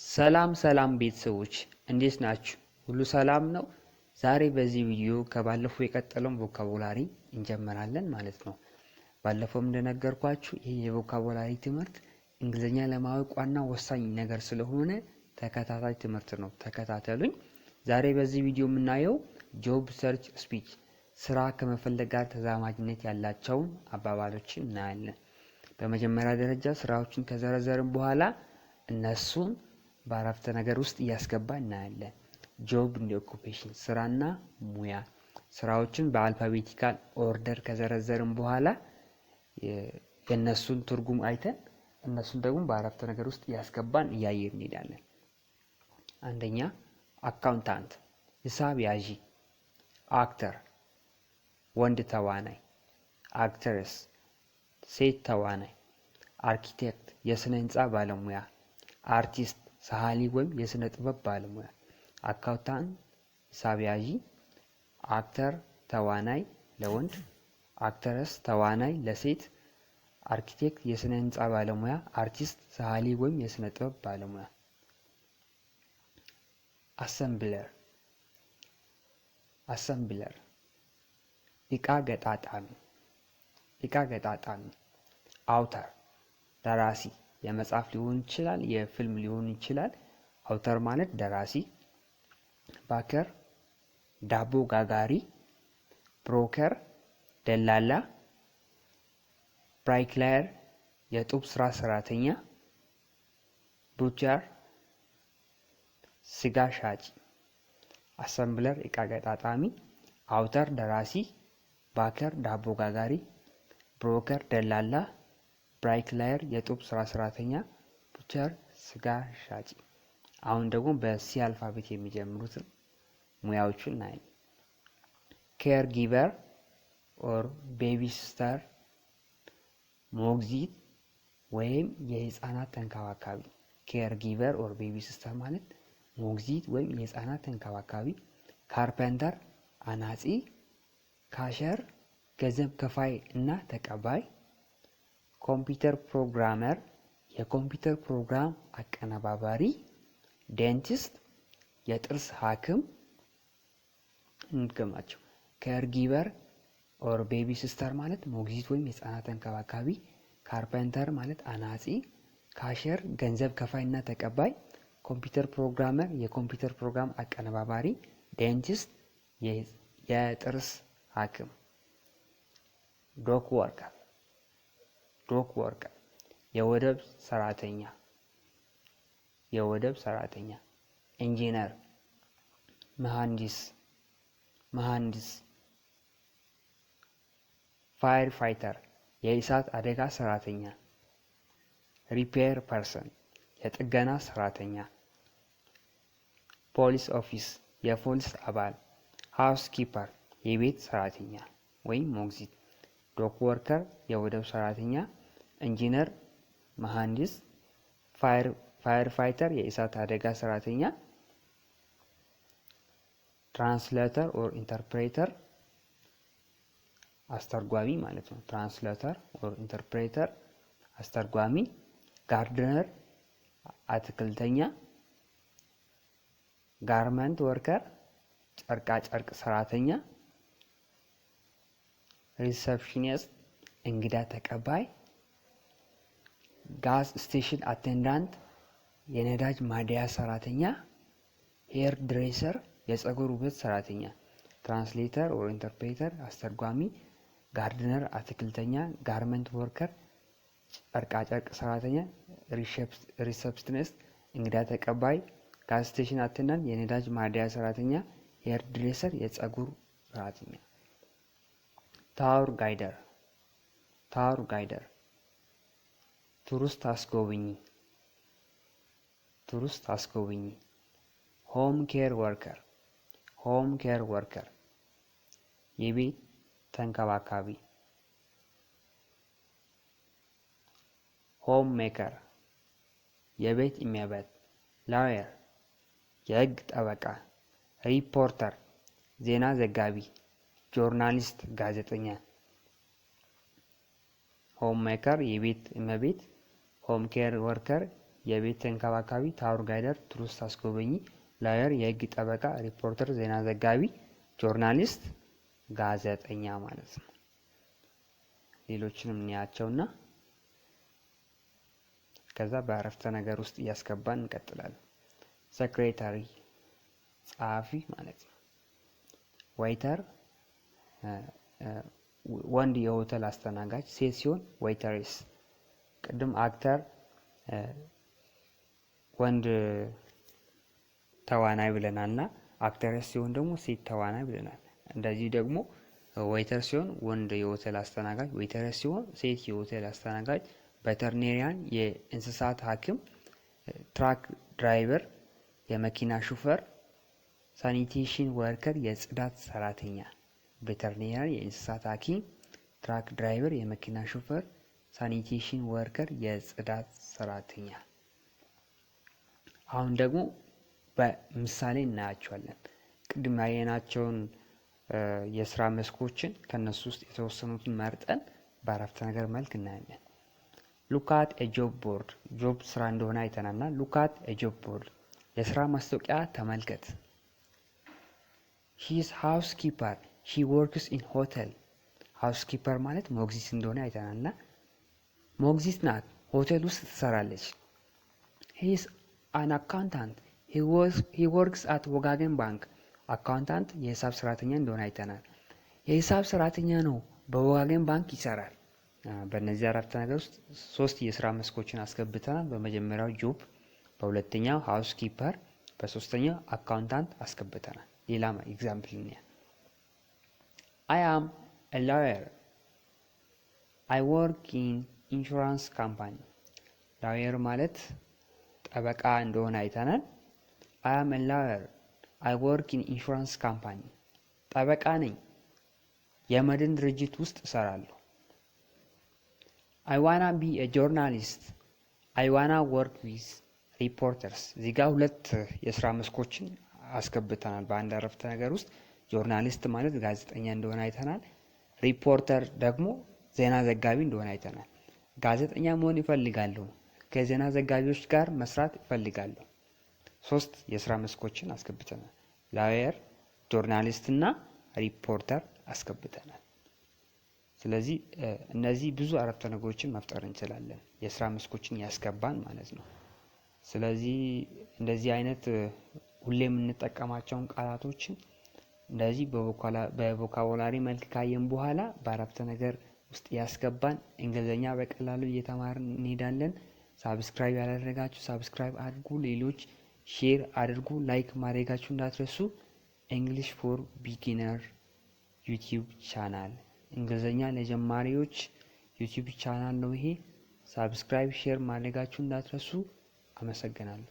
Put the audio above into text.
ሰላም ቤተሰቦች እንዴት ናችሁ? ሁሉ ሰላም ነው? ዛሬ በዚህ ቪዲዮ ከባለፈው የቀጠለውን ቮካቡላሪ እንጀምራለን ማለት ነው። ባለፈውም እንደነገርኳችሁ ይሄ የቮካቡላሪ ትምህርት እንግሊዝኛ ለማወቅ ዋና ወሳኝ ነገር ስለሆነ ተከታታይ ትምህርት ነው። ተከታተሉኝ። ዛሬ በዚህ ቪዲዮ የምናየው ጆብ ሰርች ስፒች ስራ ከመፈለግ ጋር ተዛማጅነት ያላቸውን አባባሎችን እናያለን። በመጀመሪያ ደረጃ ስራዎችን ከዘረዘርን በኋላ እነሱን በአረፍተ ነገር ውስጥ እያስገባ እናያለን። ጆብ እንደ ኦኩፔሽን ስራና ሙያ ስራዎችን በአልፋቤቲካል ኦርደር ከዘረዘርን በኋላ የነሱን ትርጉም አይተን እነሱን ደግሞ በአረፍተ ነገር ውስጥ እያስገባን እያየን እንሄዳለን። አንደኛ አካውንታንት ሂሳብ ያዢ፣ አክተር ወንድ ተዋናይ፣ አክተርስ ሴት ተዋናይ፣ አርኪቴክት የስነ ህንጻ ባለሙያ፣ አርቲስት ሰዓሊ ወይም የስነ ጥበብ ባለሙያ። አካውንታንት ሂሳብ ያዢ፣ አክተር ተዋናይ ለወንድ፣ አክተርስ ተዋናይ ለሴት፣ አርኪቴክት የስነ ህንጻ ባለሙያ፣ አርቲስት ሰዓሊ ወይም የስነ ጥበብ ባለሙያ። አሰምብለር እቃ ገጣጣሚ፣ አውተር ደራሲ የመጽሐፍ ሊሆን ይችላል፣ የፊልም ሊሆን ይችላል። አውተር ማለት ደራሲ። ባከር ዳቦ ጋጋሪ፣ ብሮከር ደላላ፣ ብራይክላየር የጡብ ስራ ሰራተኛ፣ ቡቸር ስጋ ሻጭ። አሰምብለር እቃ ገጣጣሚ፣ አውተር ደራሲ፣ ባከር ዳቦ ጋጋሪ፣ ብሮከር ደላላ፣ ብራይክላየር የጡብ ስራ ሰራተኛ፣ ቡቸር ስጋ ሻጭ። አሁን ደግሞ በሲ አልፋቤት የሚጀምሩትን ሙያዎቹን እናያለን። ኬር ጊቨር ኦር ቤቢ ሲስተር ሞግዚት ወይም የህፃናት ተንከባካቢ። ኬር ጊቨር ኦር ቤቢ ሲስተር ማለት ሞግዚት ወይም የህፃናት ተንከባካቢ። ካርፔንተር አናጺ፣ ካሸር ገንዘብ ከፋይ እና ተቀባይ፣ ኮምፒውተር ፕሮግራመር የኮምፒውተር ፕሮግራም አቀነባባሪ፣ ዴንቲስት የጥርስ ሐኪም። እንገማቸው። ከርጊቨር ኦር ቤቢ ሲስተር ማለት ሞግዚት ወይም የህፃናት ተንከባካቢ፣ ካርፔንተር ማለት አናጺ፣ ካሸር ገንዘብ ከፋይና ተቀባይ፣ ኮምፒውተር ፕሮግራመር የኮምፒውተር ፕሮግራም አቀነባባሪ፣ ዴንቲስት የጥርስ ሐኪም። ዶክ ወርከር የወደብ ሰራተኛ፣ ኢንጂነር መሐንዲስ፣ ፋየር ፋይተር የእሳት አደጋ ሰራተኛ፣ ሪፔር ፐርሰን የጥገና ሰራተኛ፣ ፖሊስ ኦፊስ የፖሊስ አባል፣ ሃውስ ኪፐር የቤት ሰራተኛ ወይም ሞግዚት። ዶክ ወርከር የወደብ ሰራተኛ፣ ኢንጂነር መሐንዲስ፣ ፋየር ፋይተር የእሳት አደጋ ሰራተኛ፣ ትራንስሌተር ኦር ኢንተርፕሬተር አስተርጓሚ ማለት ነው። ትራንስሌተር ኦር ኢንተርፕሬተር አስተርጓሚ፣ ጋርደነር አትክልተኛ፣ ጋርመንት ወርከር ጨርቃ ጨርቅ ሰራተኛ፣ ሪሰፕሽኒስት እንግዳ ተቀባይ፣ ጋዝ ስቴሽን አቴንዳንት የነዳጅ ማደያ ሰራተኛ፣ ሄር ድሬሰር የፀጉር ውበት ሰራተኛ። ትራንስሌተር ኦር ኢንተርፕሬተር አስተርጓሚ፣ ጋርደነር አትክልተኛ፣ ጋርመንት ወርከር ጨርቃ ጨርቅ ሰራተኛ፣ ሪሰፕሽኒስት እንግዳ ተቀባይ፣ ጋዝ ስቴሽን አቴንዳንት የነዳጅ ማደያ ሰራተኛ፣ ሄር ድሬሰር የፀጉር ሰራተኛ። ታውር ጋይደር ቱሪስት አስጎብኚ። ሆም ኬር ወርከር የቤት ተንከባካቢ። ሆም ሜከር የቤት እመቤት። ላየር የህግ ጠበቃ። ሪፖርተር ዜና ዘጋቢ፣ ጆርናሊስት ጋዜጠኛ። ሆም ሜከር የቤት እመቤት፣ ሆም ኬር ወርከር የቤት ተንከባካቢ፣ ታውር ጋይደር ቱሪስት አስጎበኚ፣ ላየር የህግ ጠበቃ፣ ሪፖርተር ዜና ዘጋቢ፣ ጆርናሊስት ጋዜጠኛ ማለት ነው። ሌሎችንም እንያቸውና ከዛ በአረፍተ ነገር ውስጥ እያስገባን እንቀጥላለን። ሴክሬታሪ ጸሐፊ ማለት ነው። ዌይተር ወንድ የሆቴል አስተናጋጅ፣ ሴት ሲሆን ዌይተሬስ። ቅድም አክተር ወንድ ተዋናይ ብለናልና አክተረስ ሲሆን ደግሞ ሴት ተዋናይ ብለናል። እንደዚህ ደግሞ ዌይተር ሲሆን ወንድ የሆቴል አስተናጋጅ፣ ዌይተረስ ሲሆን ሴት የሆቴል አስተናጋጅ፣ ቬተርኔሪያን የእንስሳት ሐኪም፣ ትራክ ድራይቨር የመኪና ሹፌር፣ ሳኒቴሽን ወርከር የጽዳት ሰራተኛ። ቬተርኔሪያን የእንስሳት ሐኪም፣ ትራክ ድራይቨር የመኪና ሹፌር፣ ሳኒቴሽን ወርከር የጽዳት ሰራተኛ። አሁን ደግሞ በምሳሌ እናያቸዋለን። ቅድም ያየናቸውን የስራ መስኮችን ከነሱ ውስጥ የተወሰኑትን መርጠን በአረፍተ ነገር መልክ እናያለን። ሉካት ጆብ ቦርድ፣ ጆብ ስራ እንደሆነ አይተናልና ሉካት ጆብ ቦርድ የስራ ማስታወቂያ ተመልከት። ሂ ኢዝ ሃውስ ኪፐር ሂ ወርክስ ኢን ሆቴል። ሃውስ ኪፐር ማለት ሞግዚት እንደሆነ አይተናልና ሞግዚት ናት፣ ሆቴል ውስጥ ትሰራለች። ሂ ኢዝ አን አካውንታንት ሂ ወርክስ አት ወጋገን ባንክ። አካውንታንት የሂሳብ ሰራተኛ እንደሆነ አይተናል። የሂሳብ ሰራተኛ ነው፣ በወጋገን ባንክ ይሰራል። በእነዚህ አረፍተ ነገር ውስጥ ሶስት የስራ መስኮችን አስገብተናል። በመጀመሪያው ጆብ፣ በሁለተኛው ሃውስ ኪፐር፣ በሶስተኛው አካውንታንት አስገብተናል። ሌላ ኤግዛምፕል እንያ። I am a lawyer. I work in insurance company. ላየር ማለት ጠበቃ እንደሆነ አይተናል። I am a lawyer. I work in insurance company. ጠበቃ ነኝ፣ የመድን ድርጅት ውስጥ እሰራለሁ። I wanna be a journalist. I wanna work with reporters. እዚህ ጋር ሁለት የስራ መስኮችን አስገብተናል በአንድ አረፍተ ነገር ውስጥ። ጆርናሊስት ማለት ጋዜጠኛ እንደሆነ አይተናል። ሪፖርተር ደግሞ ዜና ዘጋቢ እንደሆነ አይተናል። ጋዜጠኛ መሆን ይፈልጋለሁ፣ ከዜና ዘጋቢዎች ጋር መስራት ይፈልጋለሁ። ሶስት የስራ መስኮችን አስገብተናል። ላየር፣ ጆርናሊስት እና ሪፖርተር አስገብተናል። ስለዚህ እነዚህ ብዙ አረፍተ ነገሮችን መፍጠር እንችላለን፣ የስራ መስኮችን ያስገባን ማለት ነው። ስለዚህ እንደዚህ አይነት ሁሌ የምንጠቀማቸውን ቃላቶችን እንደዚህ በቮካቡላሪ መልክ ካየን በኋላ በአረፍተ ነገር ውስጥ ያስገባን እንግሊዝኛ በቀላሉ እየተማርን እንሄዳለን። ሳብስክራይብ ያላደረጋችሁ ሳብስክራይብ አድርጉ፣ ሌሎች ሼር አድርጉ፣ ላይክ ማድረጋችሁ እንዳትረሱ። እንግሊሽ ፎር ቢጊነር ዩቲዩብ ቻናል፣ እንግሊዝኛ ለጀማሪዎች ዩቲዩብ ቻናል ነው ይሄ። ሳብስክራይብ ሼር ማድረጋችሁ እንዳትረሱ። አመሰግናለሁ።